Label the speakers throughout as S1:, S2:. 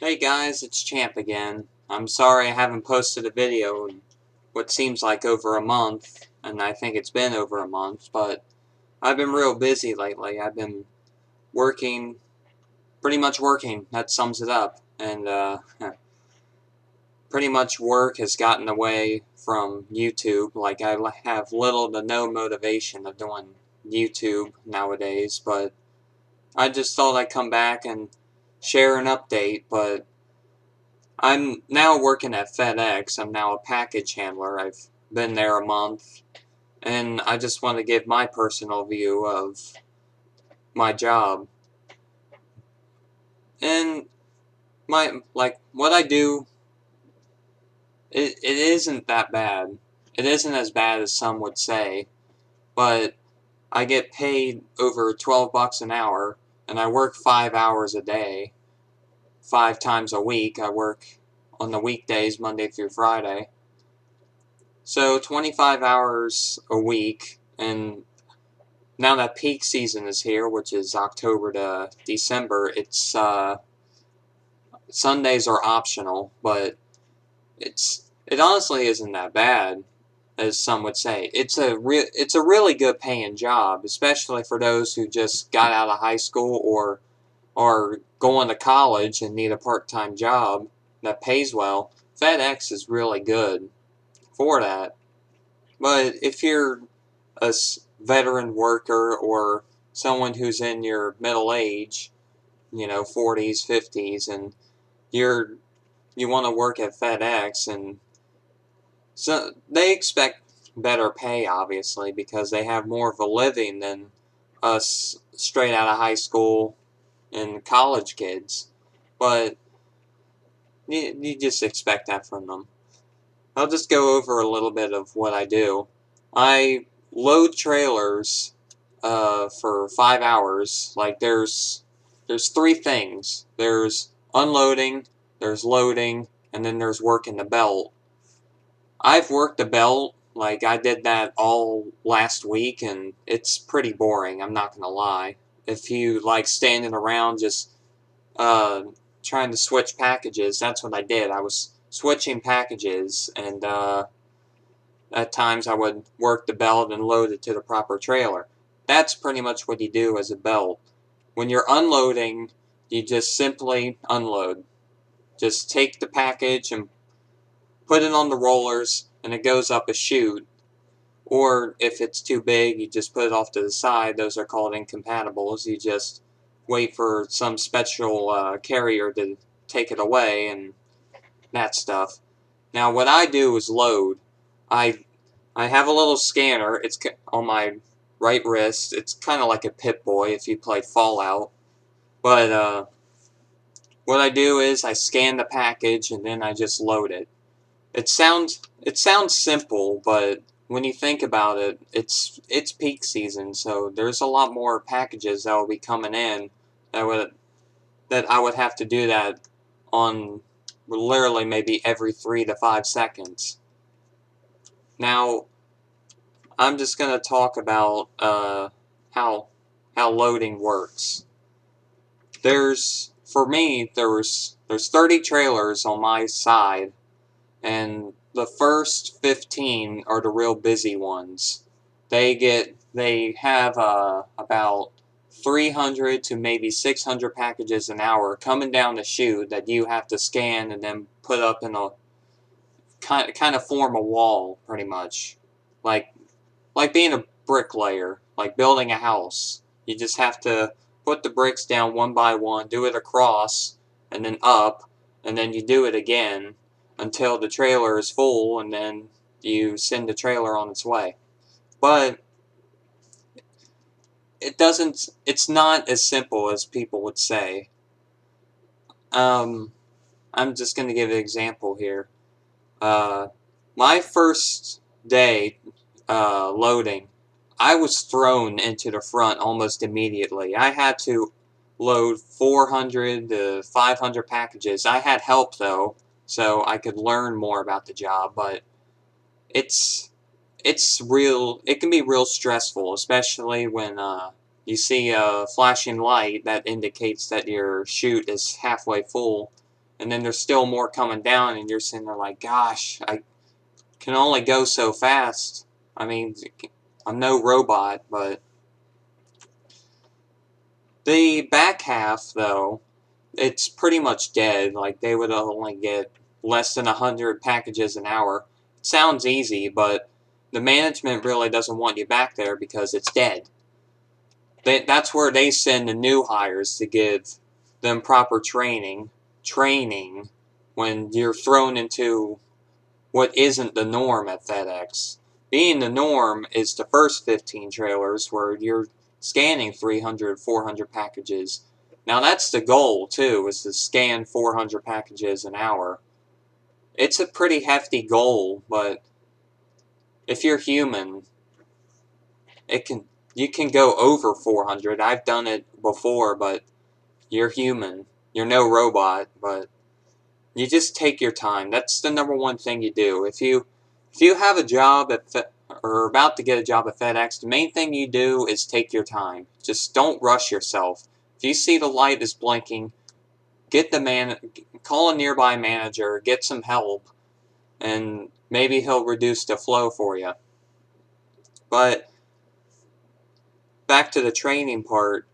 S1: Hey guys, it's Champ again. I'm sorry I haven't posted a video in what seems like over a month, and I think it's been over a month, but I've been real busy lately. I've been working, pretty much working, that sums it up, and pretty much work has gotten away from YouTube. Like, I have little to no motivation of doing YouTube nowadays, but I just thought I'd come back and share an update, but I'm now working at FedEx. I'm now a package handler. I've been there a month, and I just want to give my personal view of my job. And what I do, it isn't that bad. It isn't as bad as some would say, but I get paid over 12 bucks an hour, and I work 5 hours a day, 5 times a week. I work on the weekdays, Monday through Friday. So 25 hours a week, and now that peak season is here, which is October to December, it's Sundays are optional, but it honestly isn't that bad, as some would say. It's a really good paying job, especially for those who just got out of high school or are going to college and need a part-time job that pays well. FedEx is really good for that. But if you're a veteran worker or someone who's in your middle age, 40s, 50s, and you want to work at FedEx, and so they expect better pay, obviously, because they have more of a living than us straight out of high school and college kids. But you just expect that from them. I'll just go over a little bit of what I do. I load trailers for 5 hours. Like, there's 3 things. There's unloading, there's loading, and then there's working the belt. I've worked the belt, like I did that all last week, and it's pretty boring, I'm not gonna lie. If you like standing around just uh, trying to switch packages, that's what I did. I was switching packages, and at times I would work the belt and load it to the proper trailer. That's pretty much what you do as a belt. When you're unloading, you just simply unload. Just take the package and put it on the rollers, and it goes up a chute. Or if it's too big, you just put it off to the side. Those are called incompatibles. You just wait for some special carrier to take it away and that stuff. Now, what I do is load. I I have a little scanner. It's on my right wrist. It's kind of like a Pip-Boy if you played Fallout. But what I do is I scan the package and then I just load it. It sounds simple, but when you think about it, it's peak season, so there's a lot more packages that will be coming in that I would have to do that on literally maybe every 3 to 5 seconds. Now, I'm just gonna talk about how loading works. For me, there's 30 trailers on my side, and the first 15 are the real busy ones. They have about 300 to maybe 600 packages an hour coming down the chute that you have to scan and then put up in a kind of form a wall, pretty much, like being a bricklayer, like building a house. You just have to put the bricks down one by one, do it across, and then up, and then you do it again until the trailer is full, and then you send the trailer on its way. But it's not as simple as people would say. I'm just going to give an example here. Uh, my first day loading, I was thrown into the front almost immediately. I had to load 400 to 500 packages. I had help, though, so I could learn more about the job, but it's it can be real stressful, especially when you see a flashing light that indicates that your chute is halfway full, and then there's still more coming down, and you're sitting there like, gosh, I can only go so fast. I mean, I'm no robot, but the back half, though, it's pretty much dead. Like, they would only get less than 100 packages an hour. It sounds easy, but the management really doesn't want you back there because it's dead. That's where they send the new hires to give them proper training when you're thrown into what isn't the norm at FedEx. Being the norm is the first 15 trailers where you're scanning 300, 400 packages. Now that's the goal too, is to scan 400 packages an hour. It's a pretty hefty goal, but if you're human, you can go over 400. I've done it before, but you're human. You're no robot, but you just take your time. That's the number one thing you do. If you have a job or about to get a job at FedEx, the main thing you do is take your time. Just don't rush yourself. If you see the light is blinking, call a nearby manager, get some help, and maybe he'll reduce the flow for you. But back to the training part,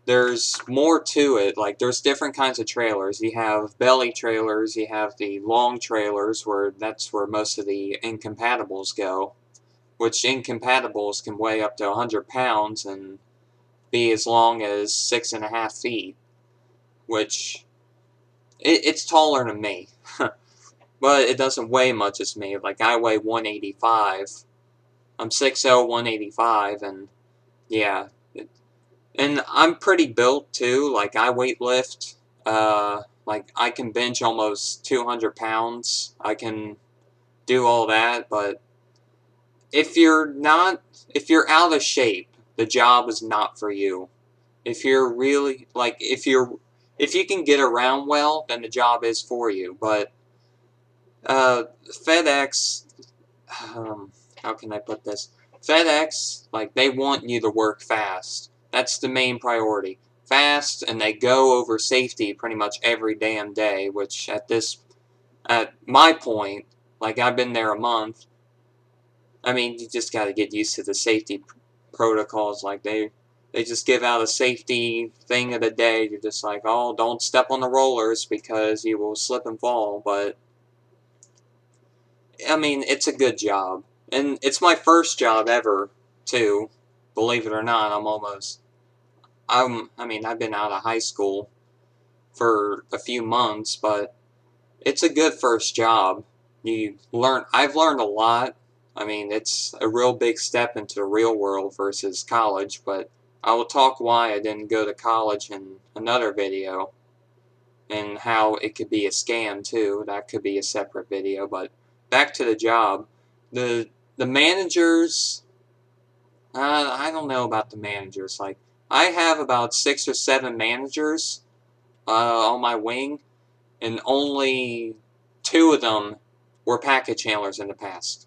S1: there's more to it. Like, there's different kinds of trailers. You have belly trailers, you have the long trailers, where that's where most of the incompatibles go, which incompatibles can weigh up to 100 pounds and be as long as 6.5 feet, which it's taller than me. But it doesn't weigh much as me. Like, I weigh 185. I'm 6'0", 185, and yeah. And I'm pretty built too. Like, I weightlift. Like, I can bench almost 200 pounds. I can do all that, but if you're out of shape, the job is not for you. If you're really, like, if you can get around well, then the job is for you. But FedEx, how can I put this? FedEx, like, they want you to work fast. That's the main priority. Fast, and they go over safety pretty much every damn day, which at my point, like, I've been there a month, I mean, you just gotta get used to the safety protocols. Like, they just give out a safety thing of the day. You're just like, oh, don't step on the rollers because you will slip and fall. But I mean, it's a good job. And it's my first job ever, too. Believe it or not, I mean, I've been out of high school for a few months, but it's a good first job. I've learned a lot. I mean, it's a real big step into the real world versus college, but I will talk why I didn't go to college in another video, and how it could be a scam too. That could be a separate video, but back to the job. The managers, I don't know about the managers. Like, I have about 6 or 7 managers on my wing, and only 2 of them were package handlers in the past.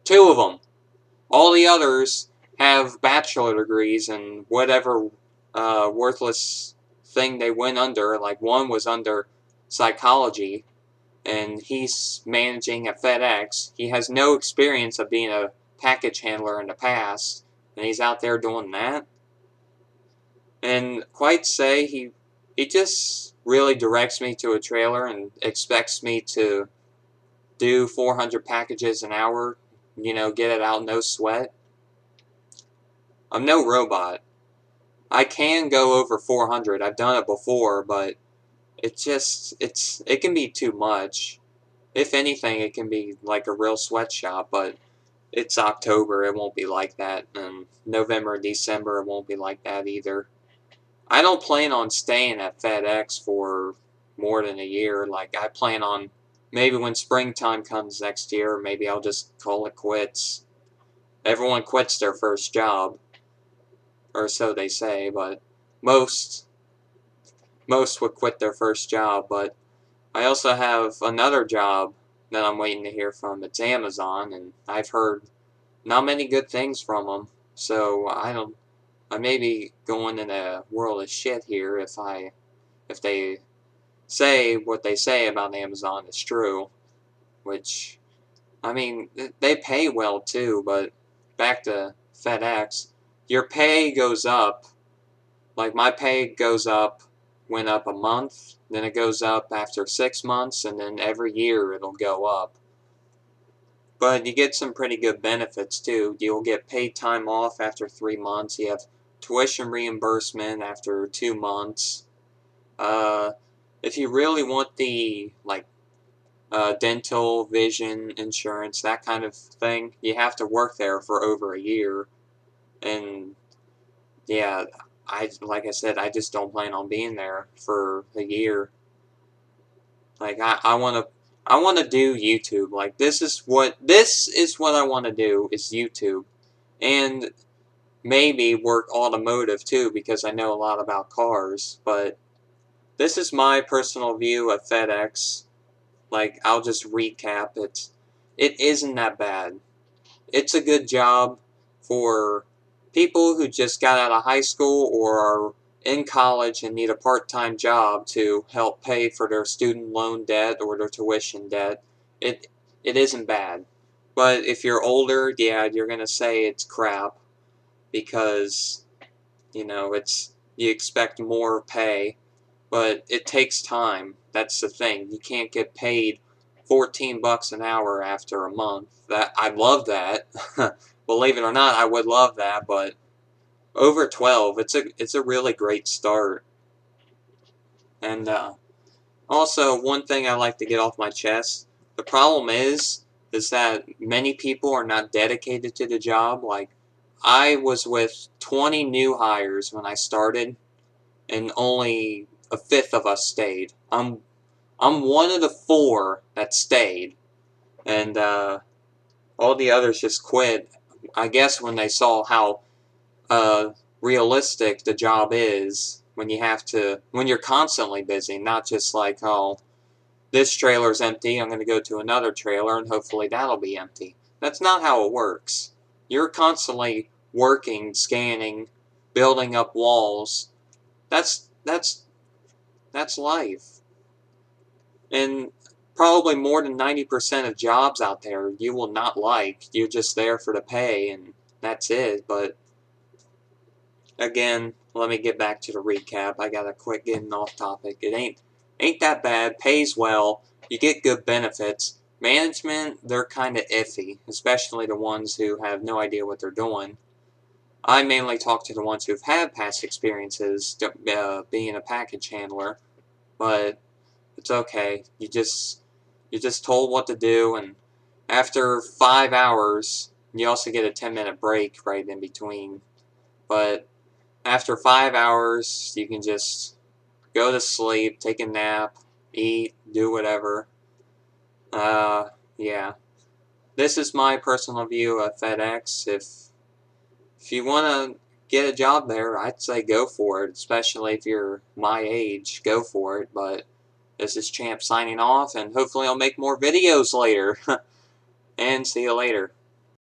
S1: 2 of them. All the others have bachelor degrees in whatever worthless thing they went under. Like, one was under psychology, and he's managing at FedEx. He has no experience of being a package handler in the past, and he's out there doing that. And quite say, he just really directs me to a trailer and expects me to do 400 packages an hour, get it out, no sweat. I'm no robot. I can go over 400. I've done it before, but it can be too much. If anything, it can be like a real sweatshop, but it's October, it won't be like that. And November and December, it won't be like that either. I don't plan on staying at FedEx for more than a year. Like, I plan on maybe when springtime comes next year, maybe I'll just call it quits. Everyone quits their first job, or so they say, but most would quit their first job. But I also have another job that I'm waiting to hear from. It's Amazon, and I've heard not many good things from them. So I may be going in a world of shit here if they say what they say about Amazon is true, which, I mean, they pay well too, but back to FedEx, your pay goes up. Like, my pay went up a month, then it goes up after 6 months, and then every year it'll go up. But you get some pretty good benefits too. You'll get paid time off after 3 months. You have tuition reimbursement after 2 months. Uh, if you really want the, like, dental, vision insurance, that kind of thing, you have to work there for over a year. And yeah, like I said, I just don't plan on being there for a year. Like, I want to do YouTube. Like, this is what I want to do, is YouTube. And maybe work automotive too, because I know a lot about cars. But this is my personal view of FedEx. Like, I'll just recap it. It isn't that bad. It's a good job for people who just got out of high school or are in college and need a part-time job to help pay for their student loan debt or their tuition debt. It it isn't bad. But if you're older, yeah, you're gonna say it's crap because, you expect more pay, but it takes time. That's the thing. You can't get paid 14 bucks an hour after a month. That I love that. Believe it or not, I would love that, but over 12, it's a really great start. And also, one thing I like to get off my chest, the problem is that many people are not dedicated to the job. Like, I was with 20 new hires when I started, and only a fifth of us stayed. I'm one of the 4 that stayed, and all the others just quit. I guess when they saw how realistic the job is, when you're constantly busy, not just like, oh, this trailer's empty, I'm going to go to another trailer and hopefully that'll be empty. That's not how it works. You're constantly working, scanning, building up walls. That's life. And probably more than 90% of jobs out there you will not like. You're just there for the pay and that's it. But again, let me get back to the recap. I gotta quit getting off topic. It ain't that bad. Pays well. You get good benefits. Management, they're kind of iffy, especially the ones who have no idea what they're doing. I mainly talk to the ones who've had past experiences being a package handler, but it's okay. You're just told what to do, and after 5 hours, you also get a 10-minute break right in between. But after 5 hours, you can just go to sleep, take a nap, eat, do whatever. Yeah. This is my personal view of FedEx. If you want to get a job there, I'd say go for it, especially if you're my age. Go for it, but this is Champ signing off, and hopefully I'll make more videos later. And see you later.